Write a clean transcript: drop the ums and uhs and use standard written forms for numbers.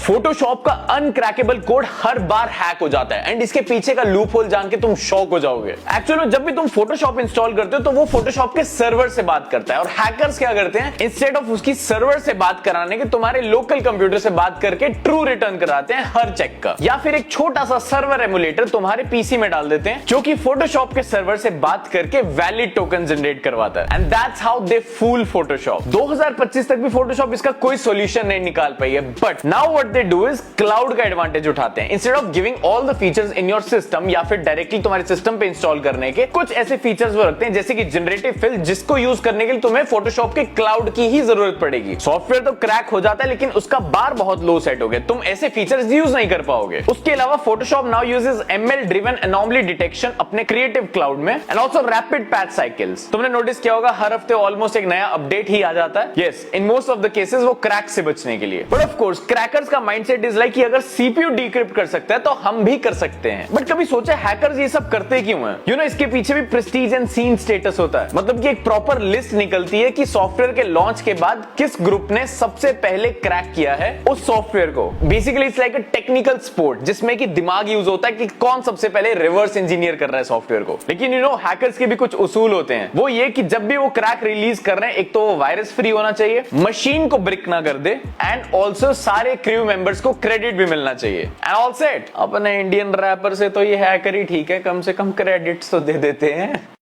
Photoshop का अनक्रैकेबल code हर बार hack हो जाता है एंड इसके पीछे का लूप होल जान के तुम शॉक हो जाओगे। एक्चुअली जब भी तुम फोटोशॉप इंस्टॉल करते हो तो वो फोटोशॉप के सर्वर से बात करता है और हैकर्स क्या करते हैं, इंस्टेड ऑफ उसकी सर्वर से बात कराने के तुम्हारे लोकल कंप्यूटर से बात करके ट्रू रिटर्न कराते हैं हर चेक का, या फिर एक छोटा सा सर्वर एमुलेटर तुम्हारे पीसी में डाल देते हैं जो कि फोटोशॉप के सर्वर से बात करके वैलिड टोकन जनरेट करवाता है। And that's how they fool Photoshop. 2025 तक भी फोटोशॉप इसका कोई सॉल्यूशन नहीं निकाल पाई है, but now what they do is cloud का एडवांटेज उठाते हैं। Instead of giving all the features in your system या फिर डायरेक्टली तुम्हारे सिस्टम पे इंस्टॉल करने के, कुछ ऐसे फीचर्स वो रखते हैं जैसे कि जनरेटिव फिल, जिसको यूज करने के लिए तुम्हें फोटोशॉप के क्लाउड की ही जरूरत पड़ेगी। सॉफ्टवेयर तो क्रैक हो जाता है लेकिन उसका बार बहुत लो सेट हो गया, तुम ऐसे फीचर्स यूज नहीं कर पाओगे। उसके अलावा Photoshop now uses ML driven anomaly detection अपने क्रिएटिव क्लाउड में and also rapid patch cycles. तुमने नोटिस किया होगा हर हफ्ते ऑलमोस्ट एक नया अपडेट ही आ जाता है। Yes, in most of the cases वो क्रैक से बचने के लिए। बट ऑफ कोर्स क्रैकर्स का माइंडसेट इज लाइक कि अगर सीपीयू डिक्रिप्ट कर सकता है तो हम भी कर सकते हैं। बट कभी सोचा हैकर्स ये सब करते क्यों हैं? यू नो, इसके पीछे भी प्रेस्टीज एंड सीन स्टेटस होता है। मतलब कि एक प्रॉपर लिस्ट निकलती है कि सॉफ्टवेयर के लॉन्च के बाद किस ग्रुप ने सबसे पहले क्रैक किया है उस सॉफ्टवेयर को। Basically it's like a technical sport जिसमें कि दिमाग यूज होता है कि कौन सबसे पहले रिवर्स इंजीनियर कर रहा है सॉफ्टवेयर को। लेकिन यू नो, हैकर्स के भी कुछ उसूल होते हैं। वो ये कि जब भी वो क्रैक रिलीज कर रहे हैं, एक तो वो वायरस फ्री होना चाहिए, मशीन को ब्रिक ना कर दे एंड ऑल्सो सारे क्रू मेंबर्स को क्रेडिट भी मिलना चाहिए। And all set. अपने इंडियन रैपर से तो ये हैकर ही ठीक है, कम से कम क्रेडिट्स तो दे देते हैं।